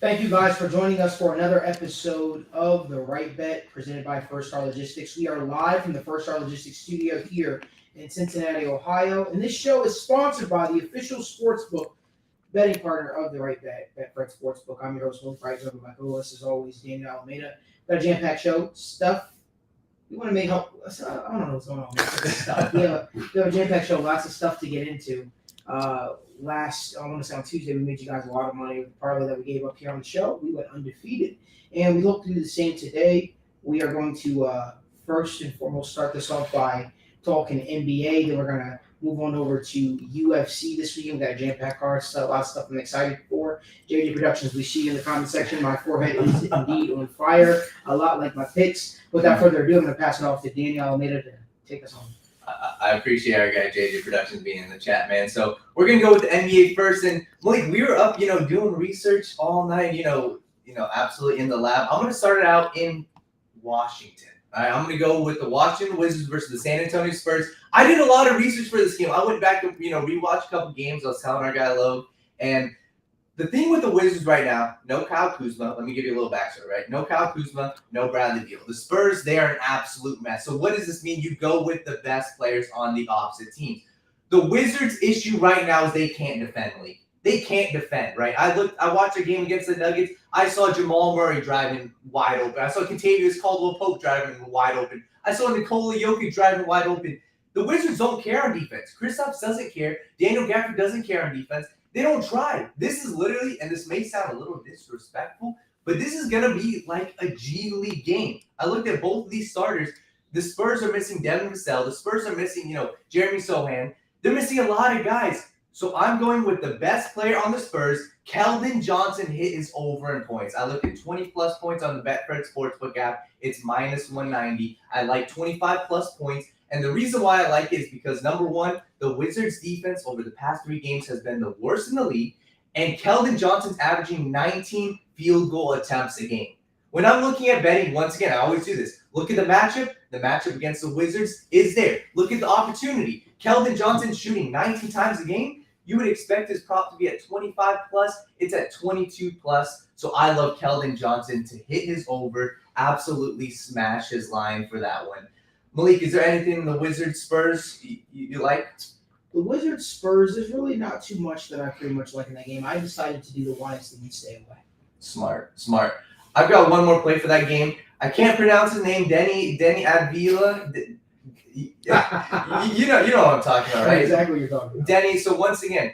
Thank you guys for joining us for another episode of the WrightBet presented by First Star Logistics. We are live from the First Star Logistics studio here in Cincinnati, Ohio. And this show is sponsored by the official sportsbook betting partner of the WrightBet, Betfred Sportsbook. I'm your host, Malik, Wright, with my co-host, as always, Daniel Alameda. Got a jam-packed show, stuff. We want to make help. I don't know what's going on. Stuff. We have a jam-packed show, lots of stuff to get into. I want to say on Tuesday, we made you guys a lot of money with the parlay that we gave up here on the show. We went undefeated, and we hope to do the same today. We are going to first and foremost start this off by talking NBA. Then we're going to move on over to UFC this weekend. We got a jam-packed card, so a lot of stuff I'm excited for. JJ Productions, we see you in the comment section. My forehead is indeed on fire, a lot like my picks. Without further ado, I'm going to pass it off to Daniel Alameda to take us home. I appreciate our guy JJ Productions being in the chat, man. So we're gonna go with the NBA first, and Malik, we were up, doing research all night, absolutely in the lab. I'm gonna start it out in Washington. All right, I'm gonna go with the Washington Wizards versus the San Antonio Spurs. I did a lot of research for this game. I went back and rewatched a couple games. I was telling our guy Logue, and the thing with the Wizards right now, no Kyle Kuzma. Let me give you a little backstory, right? No Kyle Kuzma, no Bradley Beal. The Spurs, they are an absolute mess. So what does this mean? You go with the best players on the opposite teams. The Wizards' issue right now is they can't defend, Lee. They can't defend, right? I watched a game against the Nuggets. I saw Jamal Murray driving wide open. I saw Kentavious Caldwell-Pope driving wide open. I saw Nikola Jokic driving wide open. The Wizards don't care on defense. Kristaps doesn't care. Daniel Gafford doesn't care on defense. They don't try. This is literally, and this may sound a little disrespectful, but this is going to be like a G League game. I looked at both of these starters. The Spurs are missing Devin Vassell. The Spurs are missing, Jeremy Sohan. They're missing a lot of guys. So I'm going with the best player on the Spurs. Keldon Johnson hit his over in points. I looked at 20-plus points on the Betfred Sportsbook app. It's minus 190. I like 25-plus points. And the reason why I like it is because, number one, the Wizards' defense over the past 3 games has been the worst in the league, and Keldon Johnson's averaging 19 field goal attempts a game. When I'm looking at betting, once again, I always do this. Look at the matchup. The matchup against the Wizards is there. Look at the opportunity. Keldon Johnson shooting 19 times a game. You would expect his prop to be at 25-plus. It's at 22-plus. So I love Keldon Johnson to hit his over, absolutely smash his line for that one. Malik, is there anything in the Wizards Spurs you like? The Wizards Spurs, there's really not too much that I pretty much like in that game. I decided to do the wise thing and stay away. Smart. I've got one more play for that game. I can't pronounce his name, Denny Advila. You know what I'm talking about, right? Exactly what you're talking about. Denny, so once again,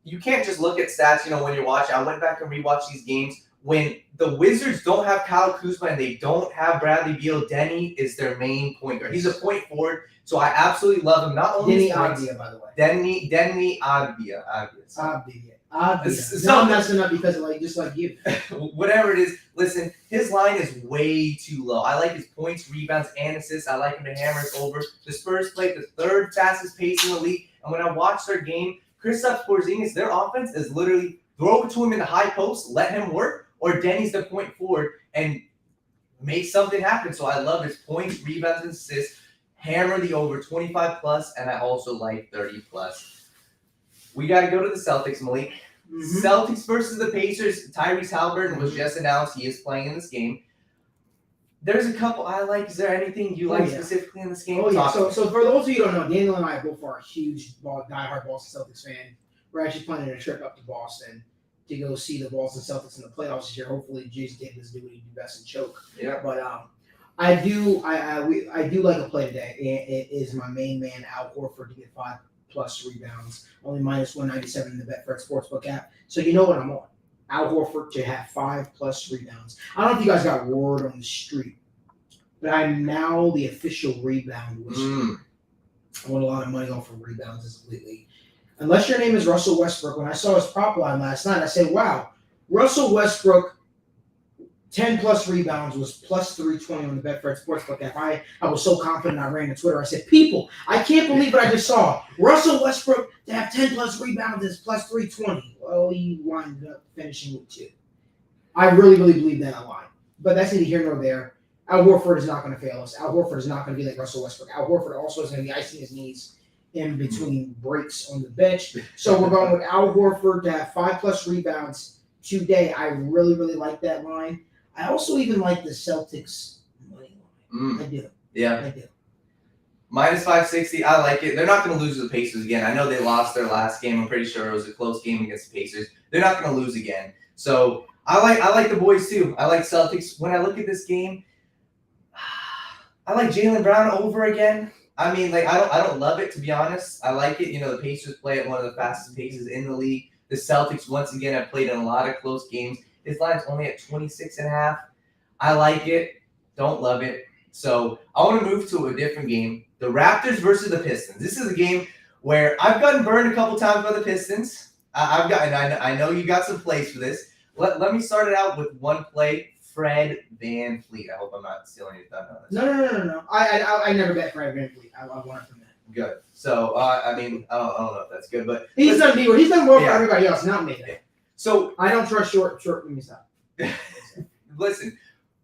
you can't just look at stats, when you're watching. I went back and rewatched these games. When the Wizards don't have Kyle Kuzma and they don't have Bradley Beal, Denny is their main point guard. He's a point forward, so I absolutely love him. Not only Denny Advia, by the way. Denny Advia. No, I'm messing up because just like you. Whatever it is, listen, his line is way too low. I like his points, rebounds, and assists. I like him to hammer us over. The Spurs played the 3rd fastest pace in the league, and when I watched their game, Kristaps Porzingis, their offense is literally throw it to him in the high post, let him work, or Denny's the point forward and make something happen. So I love his points, rebounds, and assists. Hammer the over 25-plus, and I also like 30-plus. We got to go to the Celtics, Malik. Mm-hmm. Celtics versus the Pacers. Tyrese Halliburton was just announced. He is playing in this game. There's a couple I like. Is there anything you like specifically in this game? Oh, yeah. So for those of you who don't know, Daniel and I both are a huge diehard Boston Celtics fan. We're actually planning a trip up to Boston to go see the Boston Celtics in the playoffs this year. Hopefully, Jason Tatum do what he do best and choke. Yeah. But I do like a play today. It is my main man, Al Horford, to get 5-plus rebounds, only minus 197 in the Betfred Sportsbook app. So you know what I'm on. Al Horford to have 5-plus rebounds. I don't know if you guys got word on the street, but I'm now the official rebound whisperer. I want a lot of money off for rebounds as lately. Unless your name is Russell Westbrook, when I saw his prop line last night, I said, wow, Russell Westbrook, 10-plus rebounds was plus 320 on the Betfred Sportsbook app. I was so confident I ran to Twitter. I said, people, I can't believe what I just saw. Russell Westbrook to have 10-plus rebounds is plus 320. Well, he wound up finishing with 2. I really, really believe that a lot. But that's neither here nor there. Al Horford is not going to fail us. Al Horford is not going to be like Russell Westbrook. Al Horford also is going to be icing his knees in between breaks on the bench. So we're going with Al Horford to have 5-plus rebounds, today. I really, really like that line. I also even like the Celtics money line. I do. Yeah. I do. Minus 560, I like it. They're not going to lose to the Pacers again. I know they lost their last game. I'm pretty sure it was a close game against the Pacers. They're not going to lose again. So I like the boys too. I like Celtics. When I look at this game, I like Jaylen Brown over again. I mean, like I don't love it, to be honest. I like it. You know, the Pacers play at one of the fastest paces in the league. The Celtics once again have played in a lot of close games. His line's only at 26.5. I like it. Don't love it. So I want to move to a different game. The Raptors versus the Pistons. This is a game where I've gotten burned a couple times by the Pistons. I know you got some plays for this. Let me start it out with one play. Fred VanVleet. I hope I'm not stealing your thunder on this. No. I never bet Fred VanVleet. I want from that. Good. So I mean, I don't know if that's good, but he's done more for everybody else, not me. So I don't trust short. Let me stop. Listen,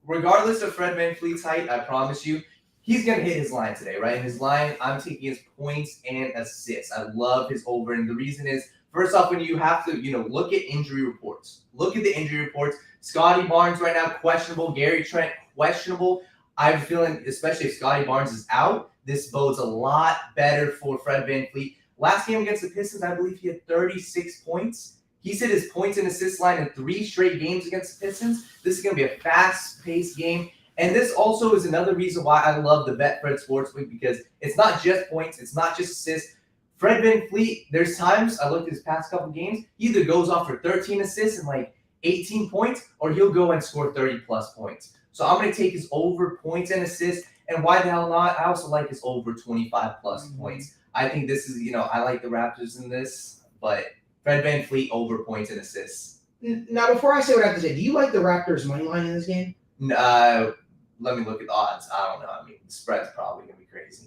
regardless of Fred VanVleet's height, I promise you, he's going to hit his line today, right? And his line, I'm taking his points and assists. I love his over. And the reason is, first off, when you have to, look at injury reports. Look at the injury reports. Scotty Barnes right now, questionable. Gary Trent, questionable. I'm feeling, especially if Scotty Barnes is out, this bodes a lot better for Fred VanVleet. Last game against the Pistons, I believe he had 36 points. He's hit his points and assist line in 3 straight games against the Pistons. This is going to be a fast-paced game. And this also is another reason why I love the Betfred Sportsbook, because it's not just points, it's not just assists. Fred VanVleet, there's times I looked at his past couple games, he either goes off for 13 assists and like 18 points, or he'll go and score 30-plus points. So I'm going to take his over points and assists. And why the hell not? I also like his over 25-plus points. I think this is, I like the Raptors in this, but Fred VanVleet over points and assists. Now, before I say what I have to say, do you like the Raptors' money line in this game? Let me look at the odds. I don't know. I mean, the spread's probably going to be crazy.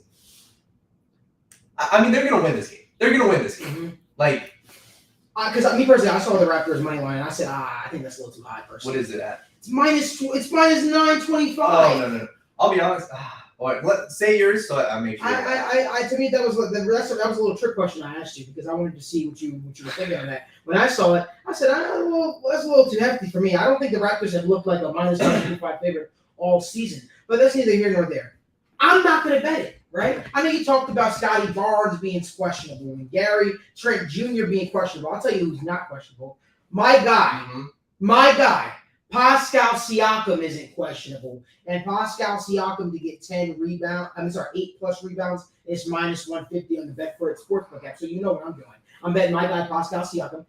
I mean, they're going to win this game. They're going to win this game. Mm-hmm. Like, because me personally, I saw the Raptors' money line, and I said, I think that's a little too high, personally. What is it at? It's minus 925. Oh, no. I'll be honest. All right, say yours so I make sure. To me, that was a little trick question I asked you, because I wanted to see what you were thinking of that. When I saw it, I said, that's a little too hefty for me. I don't think the Raptors have looked like a minus 925 favorite all season, but that's neither here nor there. I'm not going to bet it, right? I know you talked about Scotty Barnes being questionable and Gary Trent Jr. being questionable. I'll tell you who's not questionable. My guy, Pascal Siakam isn't questionable. And Pascal Siakam to get 8+ rebounds is minus 150 on the Betfred Sportsbook app. So you know what I'm doing. I'm betting my guy Pascal Siakam,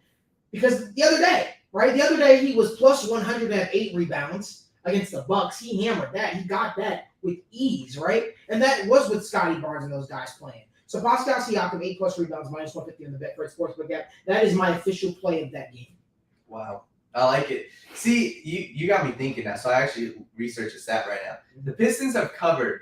because the other day he was plus 100 to have 8 rebounds against the Bucks. He hammered that. He got that with ease, right? And that was with Scotty Barnes and those guys playing. So Pascal Siakam, 8+ rebounds, minus 150 on the Betfred Sportsbook app. That is my official play of that game. Wow. I like it. See, you got me thinking now. So I actually researched a stat right now. The Pistons have covered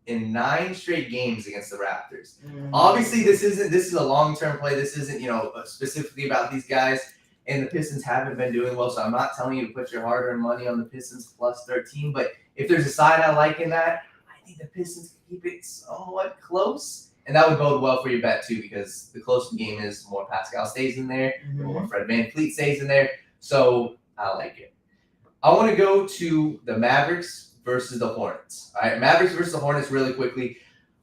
in 9 straight games against the Raptors. Obviously, this is a long-term play. This isn't, specifically about these guys. And the Pistons haven't been doing well, so I'm not telling you to put your hard-earned money on the Pistons plus 13. But if there's a side I like in that, I think the Pistons can keep it somewhat close. And that would bode well for your bet, too, because the closer the game is, the more Pascal stays in there, the more Fred VanVleet stays in there. So I like it. I want to go to the Mavericks versus the Hornets. All right, Mavericks versus the Hornets really quickly.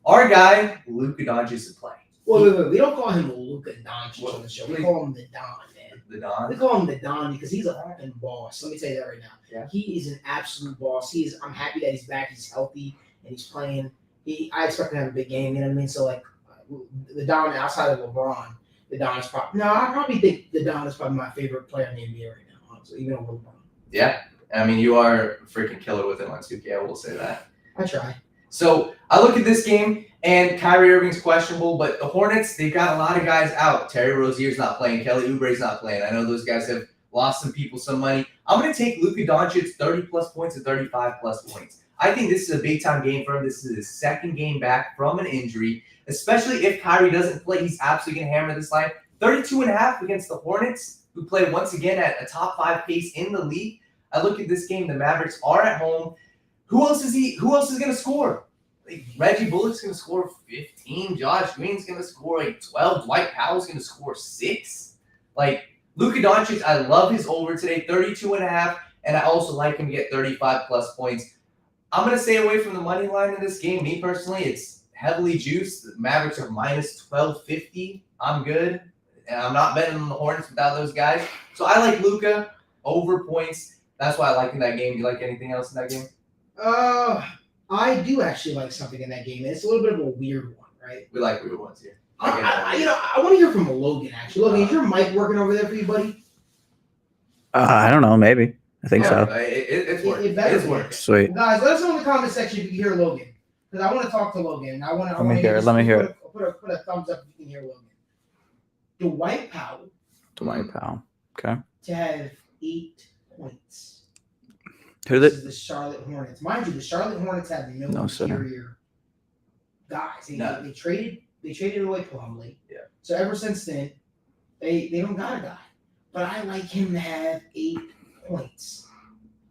Our guy, Luka Doncic, is playing. Wait. We don't call him Luka Doncic on the show. We call him the Don, man. The Don? We call him the Don because he's a fucking boss. Let me tell you that right now. Yeah. He is an absolute boss. I'm happy that he's back. He's healthy and he's playing. I expect him to have a big game. You know what I mean? So, the Don outside of LeBron, the Don is probably... No, I probably think the Don is probably my favorite player in the NBA right now, honestly, even over LeBron. Yeah. I mean, you are a freaking killer with him on 2K. I will say that. I try. So I look at this game, and Kyrie Irving's questionable, but the Hornets, they've got a lot of guys out. Terry Rozier's not playing. Kelly Oubre's not playing. I know those guys have lost some people some money. I'm going to take Luka Doncic 30-plus points and 35-plus points. I think this is a big-time game for him. This is his second game back from an injury, especially if Kyrie doesn't play. He's absolutely going to hammer this line. 32.5 against the Hornets, who play once again at a top 5 pace in the league. I look at this game. The Mavericks are at home. Who else is going to score? Reggie Bullock's going to score 15. Josh Green's going to score 12. Dwight Powell's going to score 6. Luka Doncic, I love his over today, 32.5, and I also like him to get 35 plus points. I'm going to stay away from the money line in this game. Me personally, it's heavily juiced. The Mavericks are minus 1250. I'm good. And I'm not betting on the Hornets without those guys. So I like Luka over points. That's why I like in that game. Do you like anything else in that game? I do actually like something in that game. It's a little bit of a weird one, right? We like weird ones here. I want to hear from Logan, actually. Logan, is your mic working over there for you, buddy? I don't know. Maybe. I think so. It's working. It better It's work. working. Sweet. Well, guys, let us know in the comment section if you can hear Logan. Because I want to talk to Logan. Let me hear it. Put a thumbs up if you can hear Logan. Dwight Powell. Dwight Powell. Okay. To have 8 points. Who This did is the Charlotte Hornets. Mind you, the Charlotte Hornets have no center. interior guys. No. They traded away Plumlee. Yeah. So ever since then, they don't got a guy. But I like him to have 8 points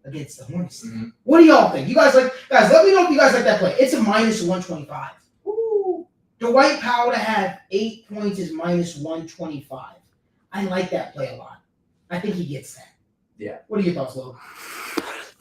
against the Hornets. Mm-hmm. What do y'all think? You guys like, guys, let me know if you guys like that play. It's a minus 125. Woo. Dwight Powell to have 8 points is minus 125. I like that play a lot. I think he gets that. Yeah. What are your thoughts, Lo?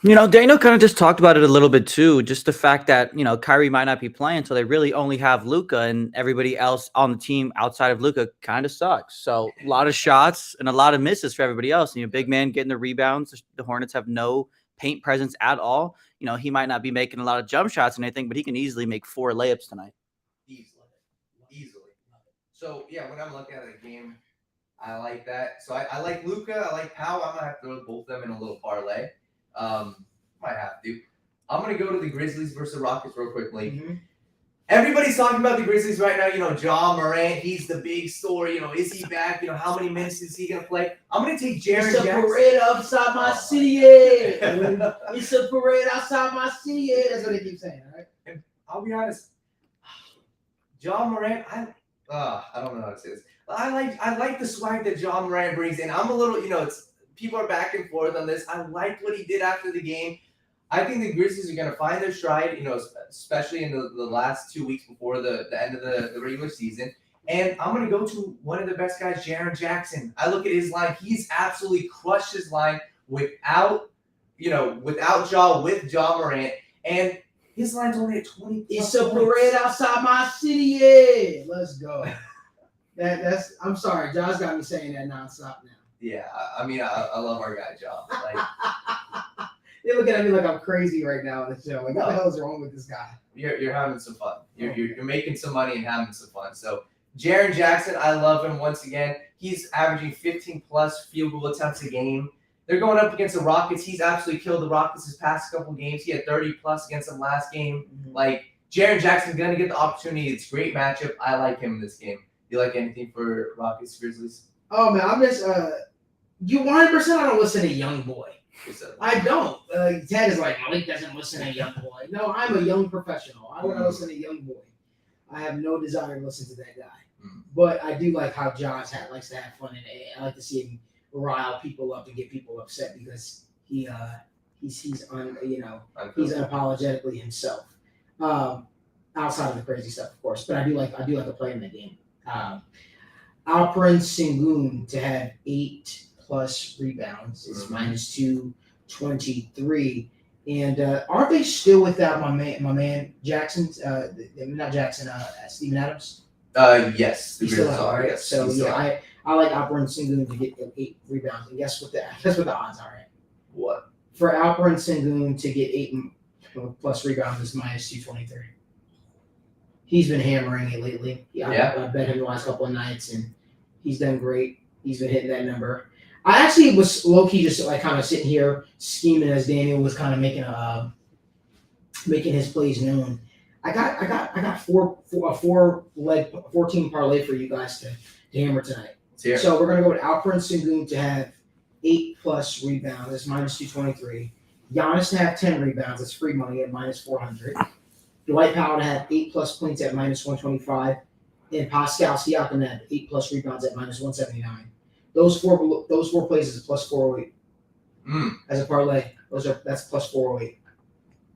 Daniel kind of just talked about it a little bit too. Just the fact that, Kyrie might not be playing, so they really only have Luka, and everybody else on the team outside of Luka kind of sucks. So a lot of shots and a lot of misses for everybody else. Big man getting the rebounds. The Hornets have no paint presence at all. He might not be making a lot of jump shots and anything, but he can easily make 4 layups tonight. Easily. So, yeah, when I'm looking at the game, I like that. So I like Luka. I like Powell. I'm going to have to throw both of them in a little parlay. Might have to. I'm going to go to the Grizzlies versus the Rockets real quickly. Mm-hmm. Everybody's talking about the Grizzlies right now. Ja Morant, he's the big story. Is he back? How many minutes is he going to play? I'm going to take Jaren It's a Jackson. parade outside my city. It's a parade outside my city. That's what they keep saying, all right? And I'll be honest. Ja Morant, I don't know how to say this. I like the swag that Ja Morant brings in. I'm a little, people are back and forth on this. I liked what he did after the game. I think the Grizzlies are going to find their stride, especially in the last 2 weeks before the end of the regular season. And I'm going to go to one of the best guys, Jaren Jackson. I look at his line. He's absolutely crushed his line without Ja, with Ja Morant. And his line's only at 20. It's a parade outside my city. Let's go. I'm sorry. Ja's got me saying that nonstop now. Yeah, I love our guy, Ja. They're looking at me like I'm crazy right now on the show. Like, what the hell is wrong with this guy? You're having some fun. You're making some money and having some fun. So Jaren Jackson, I love him once again. He's averaging 15 plus field goal attempts a game. They're going up against the Rockets. He's absolutely killed the Rockets his past couple games. He had 30 plus against them last game. Mm-hmm. Jaren Jackson's gonna get the opportunity. It's a great matchup. I like him in this game. You like anything for Rockets Grizzlies? Oh man, I'm just you 100%. I don't listen to Young Boy. I don't. Ted is like, Malik doesn't listen to Young Boy. No, I'm a young professional. I want to listen to Young Boy. I have no desire to listen to that guy. But I do like how Josh likes to have fun, and I like to see him rile people up and get people upset because he's unapologetically himself. Outside of the crazy stuff, of course. But I do like to play in that game. Alperen Sengun to have 8 plus rebounds is minus 223. And aren't they still without my man Jackson? Not Jackson. Steven Adams. Yes. He's still out, right? Yes, so yeah, I like Alperen Sengun to get 8 rebounds. And guess what the odds are at? What? For Alperen Sengun to get 8 plus rebounds is minus 223. He's been hammering it lately. I bet him the last couple of nights, and he's done great. He's been hitting that number. I actually was low-key just kind of sitting here scheming as Daniel was kind of making his plays known. I got 14 parlay for you guys to hammer tonight. So we're gonna go with Alperen Sengun to have 8 plus rebounds. That's minus 223. Giannis to have 10 rebounds. That's free money at minus 400. Dwight Powell to have 8 plus points at minus 125. And Pascal Siakam to have 8 plus rebounds at minus 179. Those four plays is plus 408. As a parlay, that's plus 408.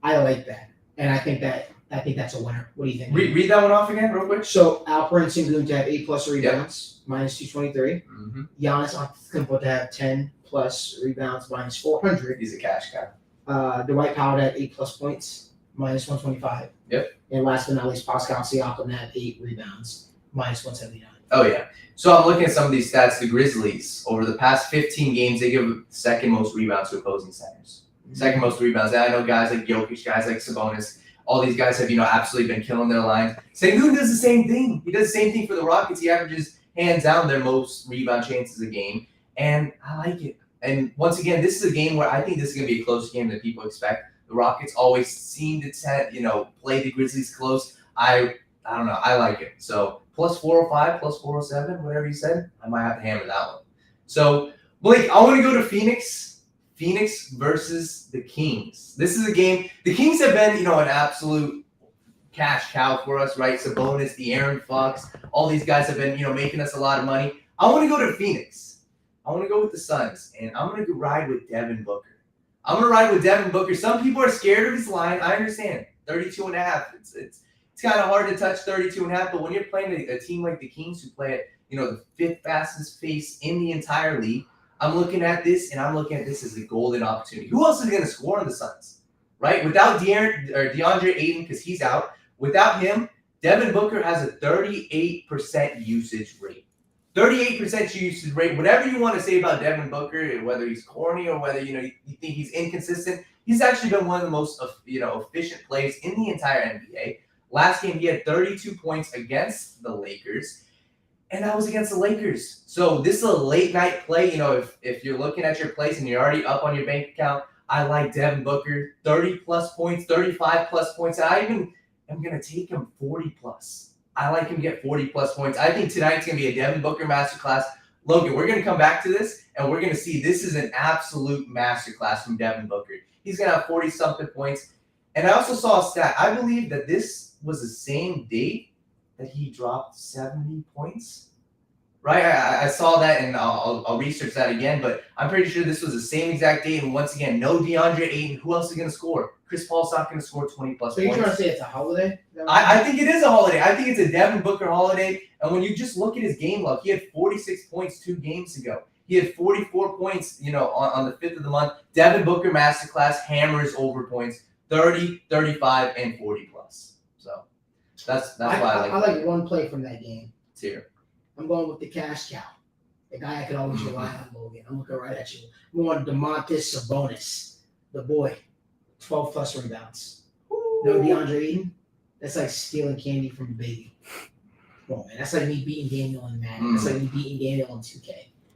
I like that. And I think that I think that's a winner. What do you think? Read that one off again, real quick. So Alperen Sengun to have 8+ rebounds, minus 223. Mm-hmm. Giannis Antetokounmpo to have 10+ rebounds, minus 400. He's a cash cow. Dwight Powell to have 8+ points, minus 125. Yep. And last but not least, Pascal Siakam to have 8 rebounds, minus 179. Oh, yeah. So I'm looking at some of these stats. The Grizzlies, over the past 15 games, they give second most rebounds to opposing centers. Second most rebounds. And I know guys like Jokic, guys like Sabonis, all these guys have, absolutely been killing their lines. Sengun does the same thing. He does the same thing for the Rockets. He averages hands down their most rebound chances a game. And I like it. And once again, this is a game where I think this is going to be a closer game than people expect. The Rockets always seem to play the Grizzlies close. I don't know. I like it. So plus 405, plus 407, whatever you said, I might have to hammer that one. So, Blake, I want to go to Phoenix. Phoenix versus the Kings. This is a game. The Kings have been, an absolute cash cow for us, right? Sabonis, the Aaron Fox, all these guys have been, making us a lot of money. I want to go to Phoenix. I want to go with the Suns, and I'm going to ride with Devin Booker. I'm going to ride with Devin Booker. Some people are scared of his line. I understand. 32.5. It's kind of hard to touch 32.5, but when you're playing a team like the Kings who play at, the 5th fastest pace in the entire league, I'm looking at this, and I'm looking at this as a golden opportunity. Who else is going to score on the Suns, right? Without DeAndre Ayton, because he's out. Without him, Devin Booker has a 38% usage rate. 38% usage rate. Whatever you want to say about Devin Booker, whether he's corny or whether you think he's inconsistent, he's actually been one of the most efficient plays in the entire NBA. Last game, he had 32 points against the Lakers. And that was against the Lakers. So this is a late night play. If you're looking at your plays and you're already up on your bank account, I like Devin Booker, 30+ points, 35+ points. I even am going to take him 40+. I like him to get 40+ points. I think tonight's going to be a Devin Booker masterclass. Logan, we're going to come back to this, and we're going to see this is an absolute masterclass from Devin Booker. He's going to have 40-something points. And I also saw a stat. I believe that this was the same date that he dropped 70 points, right? I saw that, and I'll research that again, but I'm pretty sure this was the same exact date. And once again, no DeAndre Ayton. Who else is going to score? Chris Paul's not going to score 20+ points. So you're trying to say it's a holiday? I think it is a holiday. I think it's a Devin Booker holiday. And when you just look at his game log, he had 46 points 2 games ago. He had 44 points, on the 5th of the month. Devin Booker masterclass, hammers over points, 30, 35, and 40+. So that's why I like one play from that game. It's here. I'm going with the cash cow. The guy I could always rely on, Logan. I'm looking right at you. I'm going Domantas Sabonis, the boy, 12+ rebounds. No DeAndre Ayton. That's like stealing candy from a baby. Come on, man. That's like me beating Daniel in Madden. That's like me beating Daniel in 2K.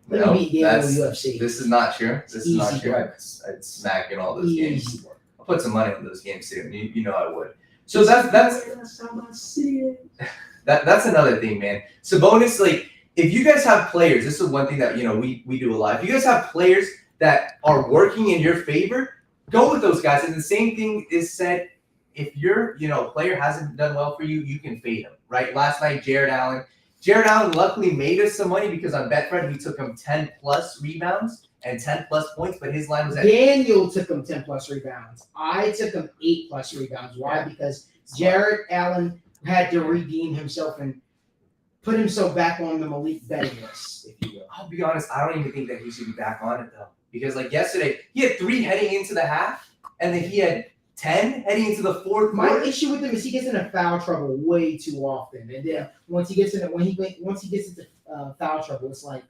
Let me beat Daniel in UFC. This is not true. This is not true. Work. I'd smack in all those games. Work. I'll put some money on those games too. You know I would. So that's another thing, man. Sabonis, if you guys have players, this is one thing that we do a lot. If you guys have players that are working in your favor, go with those guys. And the same thing is said if your player hasn't done well for you, you can fade him, right? Last night, Jared Allen luckily made us some money because on Betfred we took him 10+ rebounds and 10+ points, but his line was at Daniel took him 10+ rebounds. I took him 8+ rebounds. Why? Yeah. Because Jared Allen had to redeem himself and put himself back on the Malik betting list, if you will. I'll be honest, I don't even think that he should be back on it though. Because yesterday, he had 3 heading into the half, and then he had 10 heading into the fourth My quarter. issue with him is he gets into foul trouble way too often, and then once he gets into foul trouble, it's like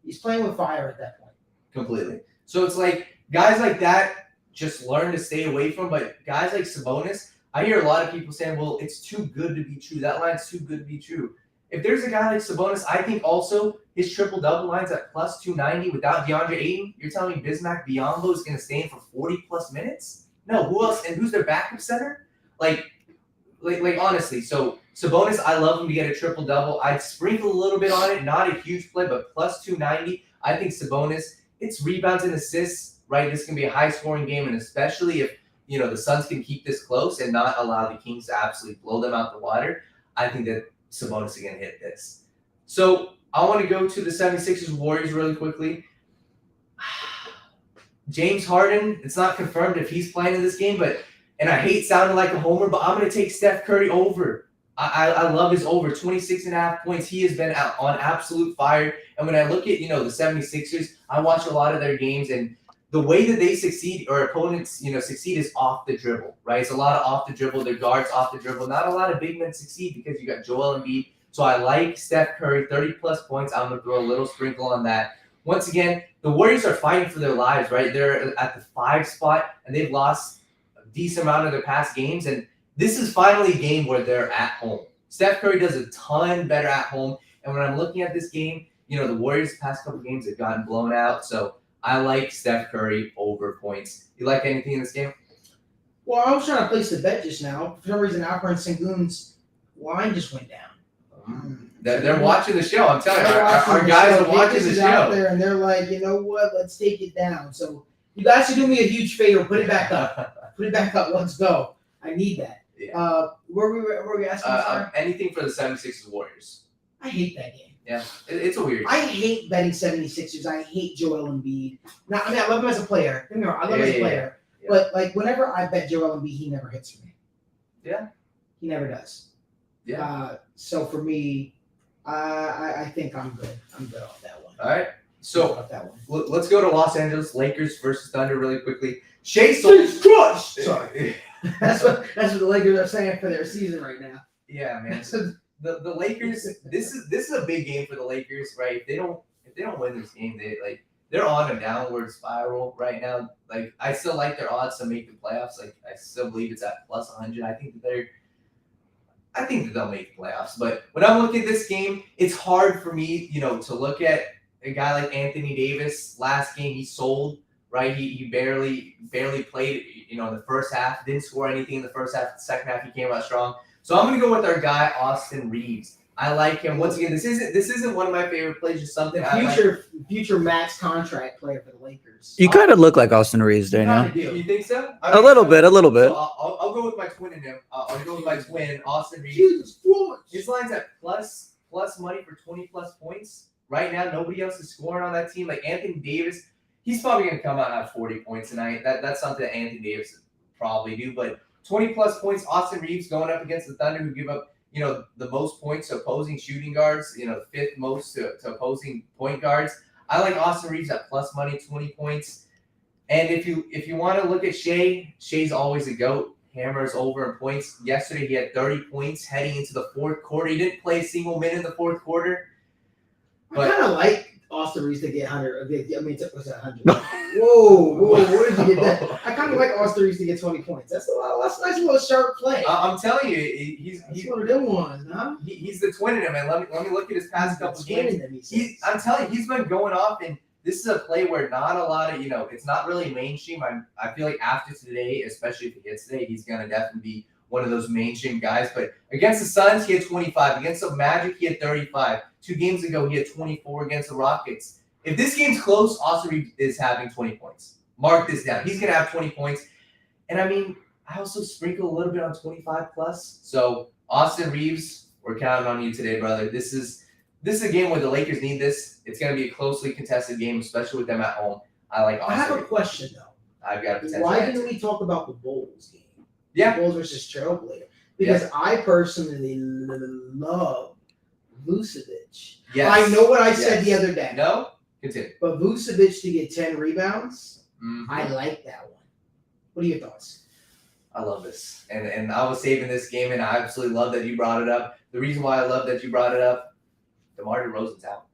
he's playing with fire at that point. Completely. So it's like guys like that just learn to stay away from. But guys like Sabonis, I hear a lot of people saying, "Well, it's too good to be true. That line's too good to be true." If there's a guy like Sabonis, I think also his triple-double line's at plus 290 without DeAndre Ayton. You're telling me Bismack Biyombo is going to stay in for 40+ minutes? No, who else? And who's their backup center? Like honestly. So Sabonis, I love him to get a triple-double. I'd sprinkle a little bit on it, not a huge play, but plus 290. I think Sabonis, it's rebounds and assists, right? This can be a high-scoring game, and especially if the Suns can keep this close and not allow the Kings to absolutely blow them out the water. I think that Sabonis is going to hit this. So I want to go to the 76ers Warriors really quickly. James Harden, it's not confirmed if he's playing in this game, but and I hate sounding like a homer, but I'm going to take Steph Curry over. I love his over, 26.5 points. He has been on absolute fire. And when I look at, the 76ers, I watch a lot of their games, and the way that they succeed or opponents, succeed is off the dribble, right? It's a lot of off the dribble. Their guards off the dribble. Not a lot of big men succeed because you got Joel Embiid. So I like Steph Curry, 30-plus points. I'm going to throw a little sprinkle on that. Once again, the Warriors are fighting for their lives, right? They're at the 5 spot, and they've lost a decent amount of their past games, and this is finally a game where they're at home. Steph Curry does a ton better at home. And when I'm looking at this game, the Warriors' past couple games have gotten blown out. So I like Steph Curry over points. You like anything in this game? Well, I was trying to place the bet just now. For some reason, Alperen Sengun's line just went down. They're watching the show. I'm telling you, our guys are watching the show. Out there, and they're like, you know what? Let's take it down. So you guys should do me a huge favor. Put it back up. Put it back up. Let's go. I need that. Yeah. Where were we asking? Anything for the 76ers Warriors. I hate that game. Yeah, it's a weird. I hate betting 76ers. I hate Joel Embiid. Now, I love him as a player. Don't get me wrong, I love him as a player. Yeah. But like whenever I bet Joel Embiid, he never hits for me. Yeah. He never does. Yeah. So for me, I think I'm good. I'm good on that one. All right. So that one. Let's go to Los Angeles Lakers versus Thunder really quickly. Shea sold. Sorry. That's what the Lakers are saying for their season right now. Yeah, man. So the Lakers, this is a big game for the Lakers, right? If they don't win this game, they're on a downward spiral right now. Like, I still like their odds to make the playoffs. Like, I still believe it's at plus 100. I think that they'll make the playoffs. But when I'm looking at this game, it's hard for me, to look at a guy like Anthony Davis. Last game he sold. Right, he barely played, in the first half. Didn't score anything in the first half. The second half, he came out strong. So I'm gonna go with our guy Austin Reeves. I like him. Once again, this isn't one of my favorite plays. Just something future max contract player for the Lakers. You kind of look like Austin Reeves there now. You think so? A little bit. So I'll go with my twin in him. I'll go with my twin, Austin Reeves. Jesus Christ. His line's at plus money for 20-plus points. Right now, nobody else is scoring on that team. Like Anthony Davis. He's probably going to come out and have 40 points tonight. That's something that Anthony Davis would probably do. But 20-plus points, Austin Reeves going up against the Thunder, who give up, the most points to opposing shooting guards, the 5th most to opposing point guards. I like Austin Reeves at plus money, 20 points. And if you want to look at Shea's always a GOAT. Hammers over in points. Yesterday, he had 30 points heading into the 4th quarter. He didn't play a single minute in the 4th quarter. But I kind of like Austin Reeves to get 100. I mean, was that 100? Whoa, where did you get that? I kind of like Austin Reeves to get 20 points. That's a nice little sharp play. I'm telling you, he's one of them ones, huh? He's the twin in him, and let me look at his past couple games. I'm telling you, he's been going off, and this is a play where not a lot of, it's not really mainstream. I feel like after today, especially if he hits today, he's gonna definitely be one of those mainstream guys. But against the Suns, he had 25. Against the Magic, he had 35. 2 games ago, he had 24 against the Rockets. If this game's close, Austin Reeves is having 20 points. Mark this down. He's going to have 20 points. And, I also sprinkle a little bit on 25-plus. So, Austin Reeves, we're counting on you today, brother. This is a game where the Lakers need this. It's going to be a closely contested game, especially with them at home. I like Austin I have Reeves. A question, though. I've got a potential Why answer. didn't we talk about the Bulls game? Yeah. The Bulls versus Trailblazers. Because I personally love Vucevic. Yes. I know what I said the other day. No? Continue. But Vucevic to get 10 rebounds, Mm-hmm. I like that one. What are your thoughts? I love this. And I was saving this game, and I absolutely love that you brought it up. The reason why I love that you brought it up, DeMar DeRozan's out.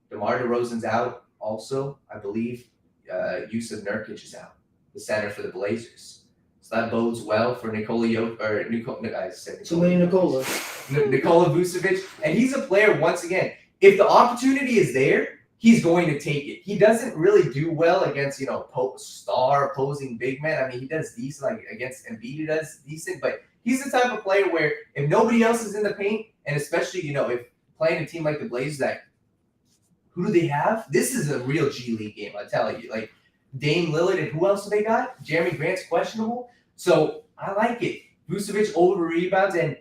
DeMar DeRozan's out also, I believe. Yusuf Nurkic is out, the center for the Blazers. So that bodes well for Nikola Vucevic. And he's a player, once again, if the opportunity is there, he's going to take it. He doesn't really do well against, star opposing big men. He does decent, like against Embiid, he does decent, but he's the type of player where if nobody else is in the paint, and especially, if playing a team like the Blazers, who do they have? This is a real G League game, I tell you. Like Dame Lillard, and who else do they got? Jeremy Grant's questionable. So I like it. Vucevic over rebounds, and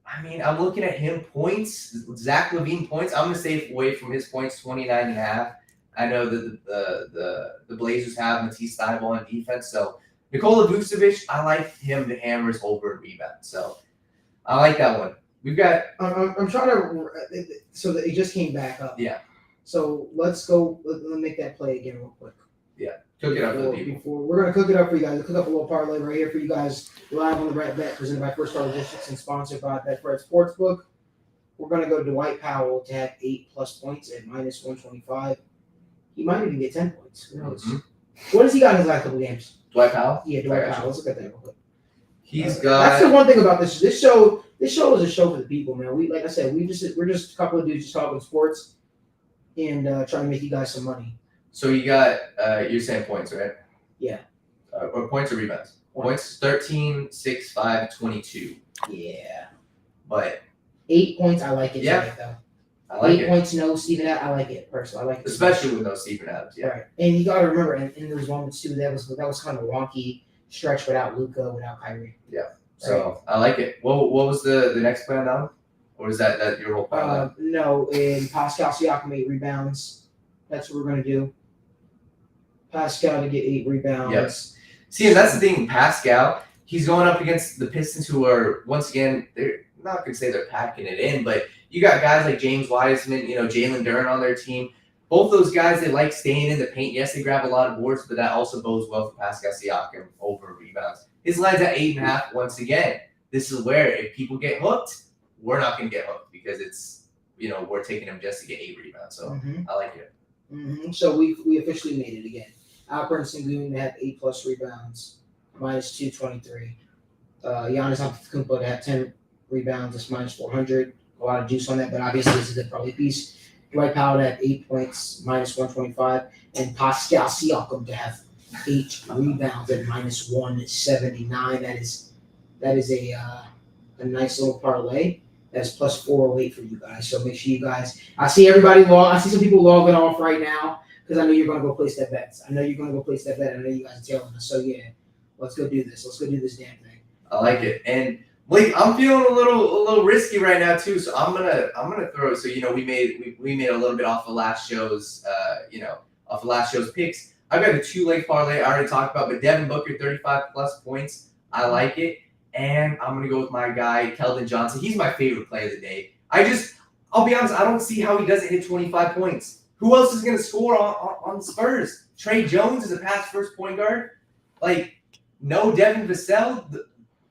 I'm looking at him points, Zach LaVine points. I'm going to stay away from his points, 29.5. I know that the Blazers have Matisse Thybulle on defense, so Nikola Vucevic, I like him to hammers over and rebound. So I like that one. We've got. I'm trying to. So that it just came back up. Yeah. So let's go. Let's make that play again real quick. Cook it up for the people. We're gonna cook it up for you guys. We'll cook up a little parlay right here for you guys live on the WrightBet, presented by First Star Logistics and sponsored by Betfred Sportsbook. We're gonna go to Dwight Powell to have 8+ points at -125. He might even get 10 points. Who knows? Mm-hmm. What has he got in his last couple games? Dwight Powell? Yeah, Dwight Powell. Let's look at that real quick. He's got. That's the one thing about this. This show is a show for the people, man. Like I said, we're just a couple of dudes just talking sports and trying to make you guys some money. So you got, you're saying points, right? Yeah. Or points or rebounds? Points 13, 6, 5, 22. Yeah. But 8 points, I like it. Yeah. Tonight, though. I like 8 it. points, no Steven Adams. I like it personally. I like it. Especially with those Stephen Adams, yeah. Right. And you got to remember, in those moments too, that was kind of a wonky stretch without Luka, without Kyrie. Yeah. So I like it. What was the next play on that one? Or is that your whole plan? No, and Pascal Siakam 8 rebounds. That's what we're gonna do. Pascal to get 8 rebounds. Yes. See, and that's the thing, Pascal, he's going up against the Pistons who are, once again, they're not going to say they're packing it in, but you got guys like James Wiseman, Jalen Duren on their team. Both those guys, they like staying in the paint. Yes, they grab a lot of boards, but that also bodes well for Pascal Siakam over rebounds. His line's at 8.5 once again. This is where if people get hooked, we're not going to get hooked because it's, we're taking him just to get 8 rebounds. So I like it. Mm-hmm. So we officially made it again. Alperen Sengun to have 8+ rebounds, -223. Giannis Antetokounmpo to have 10 rebounds, that's -400. A lot of juice on that, but obviously this is a parlay piece. Dwight Powell to have 8 points, -125, and Pascal Siakam to have 8 rebounds at -179. That is a nice little parlay. That's +408 for you guys. So make sure you guys. I see some people logging off right now because I know you're gonna go place that bet. I know you guys are telling us. So yeah, let's go do this. Let's go do this damn thing. I like it. And Malik, I'm feeling a little risky right now too. So I'm gonna throw. So we made a little bit off the last show's picks. I've got the 2-leg parlay I already talked about, but Devin Booker 35+ points. I like it. And I'm going to go with my guy, Keldon Johnson. He's my favorite play of the day. I'll be honest, I don't see how he doesn't hit 25 points. Who else is going to score on the Spurs? Trey Jones is a pass-first point guard. No Devin Vassell.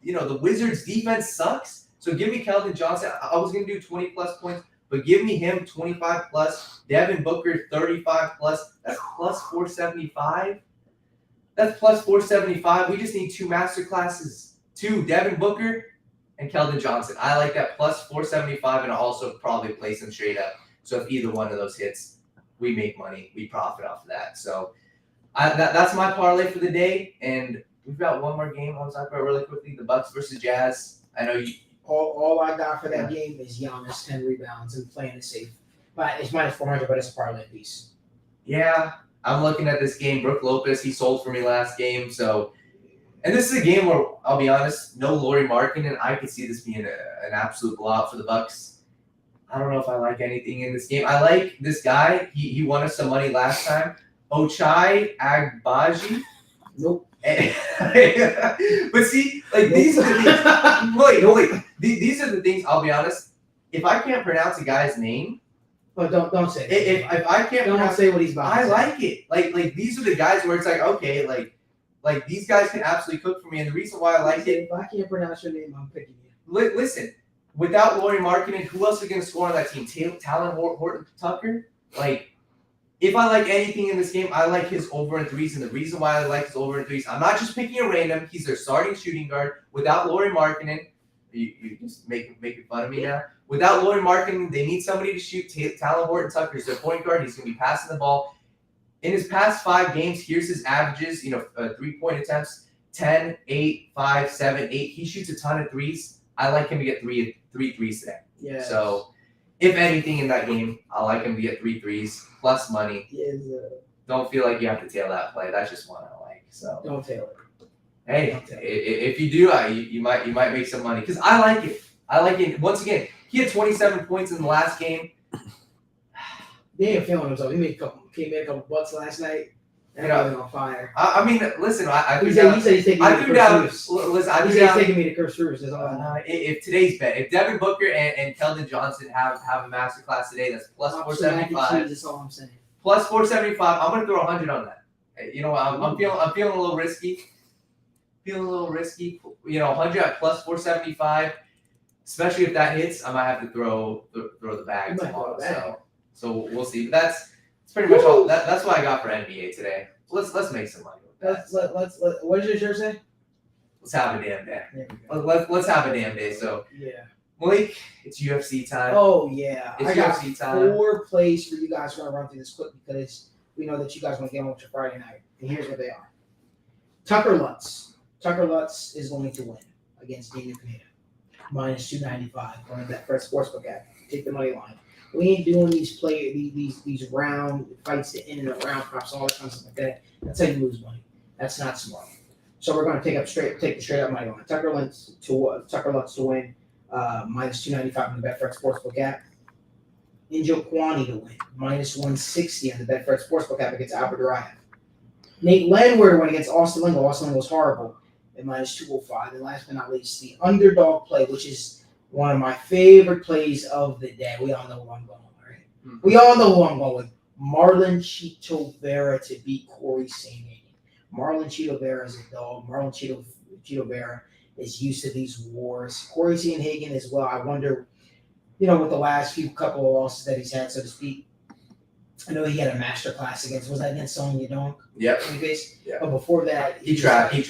The Wizards' defense sucks. So give me Keldon Johnson. I was going to do 20+ points, but give me him 25+. Devin Booker 35+. That's +475. That's +475. We just need 2 master classes. 2, Devin Booker and Keldon Johnson. I like that +475, and I'll also probably place them straight up. So if either one of those hits, we make money. We profit off of that. So that's my parlay for the day. And we've got one more game I want to talk about really quickly, the Bucks versus Jazz. I know you. All I got for that game is Giannis 10 rebounds and playing it safe. But it's -400, but it's a parlay piece. Yeah, I'm looking at this game. Brook Lopez, he sold for me last game. So. And this is a game where, I'll be honest, no Lauri Markkanen. I could see this being an absolute blowout for the Bucks. I don't know if I like anything in this game. I like this guy. He won us some money last time. Ochai Agbaji. Nope. But see, these are the things. Wait. These are the things, I'll be honest. If I can't pronounce a guy's name. But don't say it. If I can't don't say what he's about to say. I like it. Like these are the guys where it's like, okay, like these guys can absolutely cook for me, and the reason why I like it. If I can't pronounce your name, I'm picking you. Listen, without Lauri Markkanen, who else is going to score on that team? Talon Horton-Tucker. If I like anything in this game, I like his over and threes, and the reason why I like his over and threes, I'm not just picking a random. He's their starting shooting guard. Without Lauri Markkanen, you just making fun of me now. Without Lauri Markkanen, they need somebody to shoot. Talon Horton-Tucker is their point guard. He's going to be passing the ball. In his past 5 games, here's his averages, 3-point attempts, 10, 8, 5, 7, 8. He shoots a ton of threes. I like him to get three threes today. Yeah. So, if anything in that game, I like him to get 3 threes plus money. Yes, Don't feel like you have to tail that play. That's just one I like. So don't tail it. Hey, if you do, you might make some money because I like it. I like it. Once again, he had 27 points in the last game. He ain't feeling himself. He made a couple bucks last night. And I'm on fire. I mean, listen, I He threw said down. he's taking me I to threw Curse down. Roofs. Listen, I He threw said he's down. taking me to Curse Roofs. That's all I know. If today's bet, if Devin Booker and Keldon Johnson have a masterclass today, that's plus Mac and 475. cheese, that's all I'm saying. Plus 475. I'm gonna throw 100 on that. You know what? I'm feeling a little risky. Feeling a little risky. You know, 100 at plus 475. Especially if that hits, I might have to throw the bag tomorrow. So we'll see. But that's pretty much all. That's what I got for NBA today. Let's make some money with that. Let's what did your shirt say? Let's have a damn day. There we go. Let's have a damn day. So Yeah. Malik, it's UFC time. Oh yeah. It's I got UFC time. 4 plays for you guys. We're gonna run through this quick because we know that you guys want to get on with your Friday night. And here's what they are. Tucker Lutz. Tucker Lutz is going to win against Daniel Pineda. Minus 295 on that first Sportsbook app. Take the money line. We ain't doing these round fights to end in a round props, all that kind of stuff like that. That's how you lose money. That's not smart. So we're going to take the straight up money line. Tucker Lutz to win, minus 295 on the Betfred Sportsbook app. Angel Kwani to win, minus 160 on the Betfred Sportsbook app against Albert Uriah. Nate Landwehr to win against Austin Lingo. Austin Lingo was horrible at minus 205. And last but not least, the underdog play, which is one of my favorite plays of the day. We all know who I'm going with, right? Mm-hmm. We all know who I'm going with. Marlon Chito Vera to beat Cory Sandhagen. Marlon Chito Vera is a dog. Marlon Chito Vera is used to these wars. Cory Sandhagen as well. I wonder, with the last couple of losses that he's had, so to speak. I know he had a master class against. Was that against Sonya Donk? Yep. Yeah. But before that, he trashed. He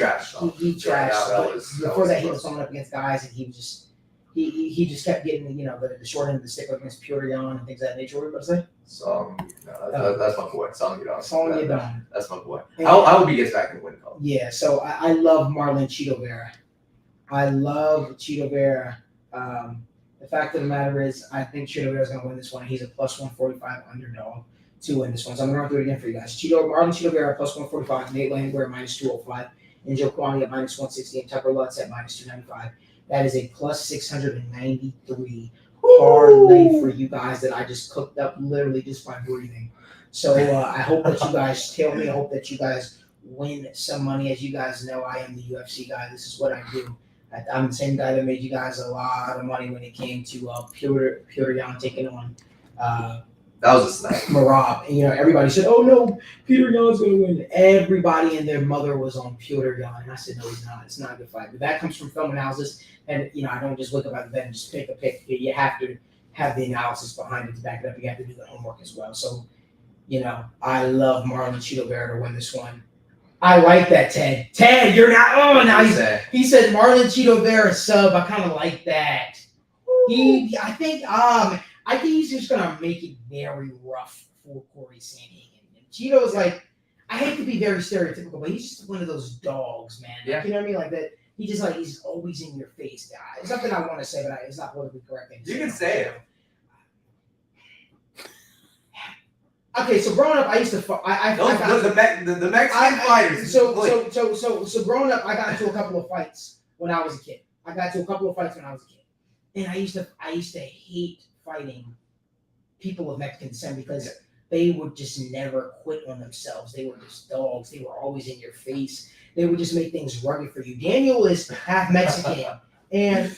trashed. Before that, he was going up against guys, and he was just he just kept getting the short end of the stick against Petr Yan and things of that nature. What were you about to say? That's my boy. Sonya Donk. That's my boy. I hope he gets back in the win column. Yeah. So I love Marlon Chito Vera. I love Chito Vera. The fact of the matter is, I think Chito Vera is going to win this one. He's a plus 145 underdog to win this one. So I'm going to do it again for you guys. Marlon Chito Vera plus 145, Nate Landwehr minus 205, Angel Kwani at minus 160, and Tucker Lutz at minus 295. That is a plus 693 parlay for you guys that I just cooked up literally just by breathing. So I hope that you guys tail me. I hope that you guys win some money. As you guys know, I am the UFC guy. This is what I do. I'm the same guy that made you guys a lot of money when it came to Petr Yan taking on that was a snipe. Marab. And everybody said, "Oh no, Petr Yan's going to win." Everybody and their mother was on Petr Yan, and I said, "No, he's not. It's not a good fight." But that comes from film analysis, and I don't just look about the bet and just pick a pick. You have to have the analysis behind it to back it up. You have to do the homework as well. So, I love Marlon Chito Vera to win this one. I like that, Ted. Ted, you're not. Oh, now he said Marlon Chito Vera sub. I kind of like that. I think he's just gonna make it very rough for Cory Sandhagen. And Chito's like, I hate to be very stereotypical, but he's just one of those dogs, man. Yeah. You know what I mean? Like that. He's always in your face, guy. It's something I want to say, but it's not politically correct. You can say it. Okay, so growing up, I used to. The Mexican fighters. So growing up, I got into a couple of fights when I was a kid. And I used to hate fighting people of Mexican descent because they would just never quit on themselves. They were just dogs. They were always in your face. They would just make things rugged for you. Daniel is half Mexican, and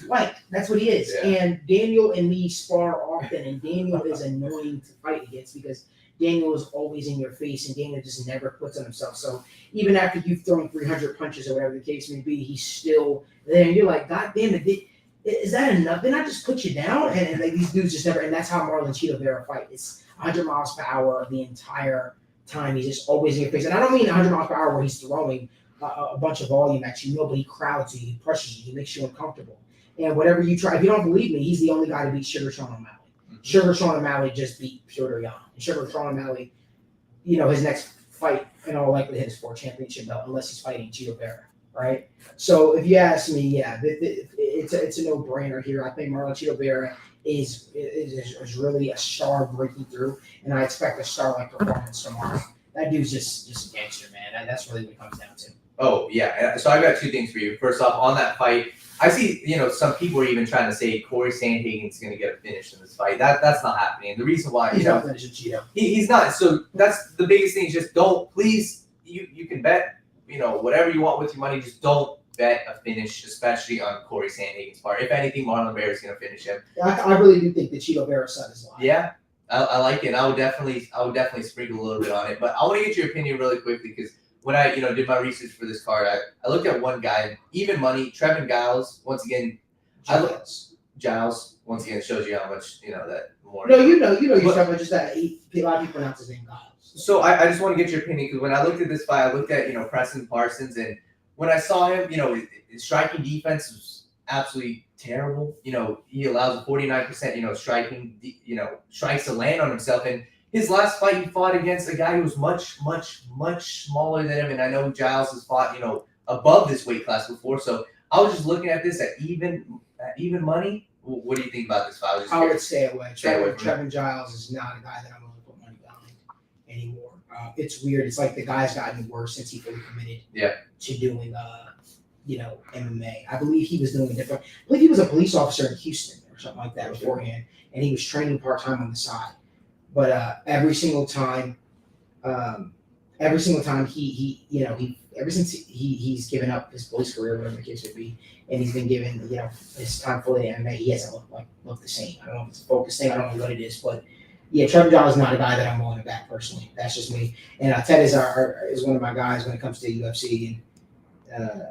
that's what he is. Yeah. And Daniel and me spar often, and Daniel is annoying to fight against because Daniel is always in your face, and Daniel just never quits on himself. So even after you've thrown 300 punches or whatever the case may be, he's still there. And you're like, God damn it. Is that enough? Didn't I just put you down? And these dudes just never. And that's how Marlon Chito Vera fight. It's 100 miles per hour the entire time. He's just always in your face. And I don't mean 100 miles per hour where he's throwing a bunch of volume at you. No, but he crowds you. He pressures you. He makes you uncomfortable. And whatever you try, if you don't believe me, he's the only guy to beat Sugar Sean O'Malley. Mm-hmm. Sugar Sean O'Malley just beat Petr Yan. And Sugar Sean O'Malley, his next fight in all likelihood is for a championship belt unless he's fighting Chito Vera. Right, so if you ask me, it's a no-brainer here. I think Marlon Chito Vera is really a star breaking through, and I expect a star-like performance tomorrow. That dude's just a gangster, man. That's really what it comes down to. Oh yeah, so I've got 2 things for you. First off, on that fight, I see some people are even trying to say Cory Sandhagen's going to get a finish in this fight. That's not happening. And the reason why he's not finishing Chito. He's not. So that's the biggest thing. Is just don't please. you can bet, whatever you want with your money. Just don't bet a finish, especially on Cory Sandhagen's part. If anything, Marlon Vera is going to finish him. I really do think the Cheeto Vera side is live. Yeah, I like it. I would definitely sprinkle a little bit on it. But I want to get your opinion really quickly because when I did my research for this card, I looked at one guy, even money, Trevin Giles. Once again, Giles. Once again, it shows you how much that more. No, you're talking just that a lot of people pronounce his name Giles. So I just want to get your opinion because when I looked at this fight, I looked at Preston Parsons, and when I saw him, his striking defense was absolutely terrible. He allows 49% striking strikes to land on himself, and his last fight he fought against a guy who was much smaller than him, and I know Giles has fought above this weight class before. So I was just looking at this at even money. What do you think about this fight? I would stay away. Trevin Giles is not a guy that I'm going to put money behind anymore. It's weird. It's like the guy's gotten worse since he fully committed to doing MMA. I believe he was doing different. I believe he was a police officer in Houston or something like that beforehand, and he was training part-time on the side. But every single time ever since he's given up his police career, whatever the case would be, and he's been given his time fully to MMA, he hasn't looked the same. I don't know if it's a focus thing. I don't know what it is, but yeah, Trevin Giles is not a guy that I'm willing to back personally. That's just me. And Ted is one of my guys when it comes to UFC. And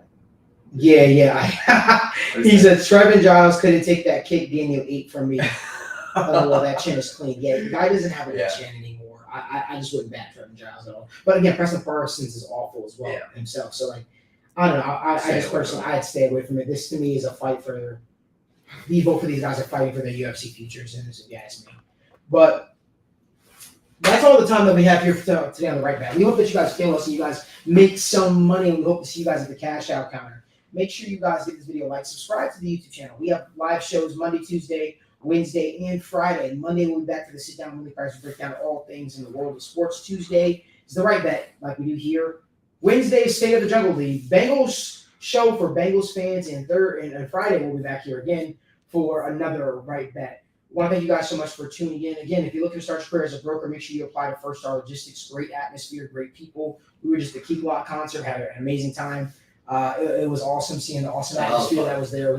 he said Trevin Giles couldn't take that kick Daniel ate from me. Well, that chin is clean. Yeah, the guy doesn't have a good chin anymore. I just wouldn't back Trevin Giles at all. But again, Preston Parsons is awful as well himself. So I don't know. I just personally I'd stay away from it. This to me is a fight for both of these guys are fighting for their UFC futures, and if you ask me. But that's all the time that we have here today on the WrightBet. We hope that you guys kill us and you guys make some money, and we hope to see you guys at the cash out counter. Make sure you guys give this video a like, subscribe to the YouTube channel. We have live shows Monday, Tuesday, Wednesday, and Friday. Monday we'll be back to the sit down Malik price to break down all things in the world of sports. Tuesday is the WrightBet, like we do here. Wednesday is State of the Jungle League. Bengals show for Bengals fans, and Friday we'll be back here again for another WrightBet. I want to thank you guys so much for tuning in. Again, if you're looking to start your career as a broker, make sure you apply to First Star Logistics. Great atmosphere, great people. We were just at the Key Block concert, had an amazing time. It was awesome seeing the awesome atmosphere that was there. It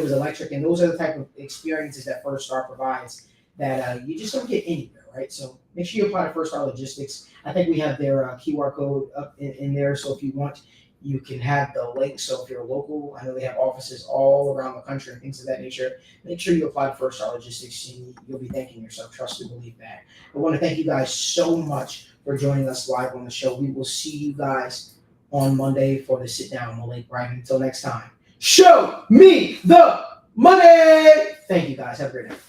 was electric, and those are the type of experiences that First Star provides that you just don't get anywhere, right? So make sure you apply to First Star Logistics. I think we have their QR code up in there, so if you want, you can have the link. So if you're local, I know they have offices all around the country and things of that nature. Make sure you apply to First Star Logistics, and you'll be thanking yourself. Trust and believe that. I want to thank you guys so much for joining us live on the show. We will see you guys on Monday for the sit down, Malik, Wright. Until next time, show me the money. Thank you guys. Have a great night.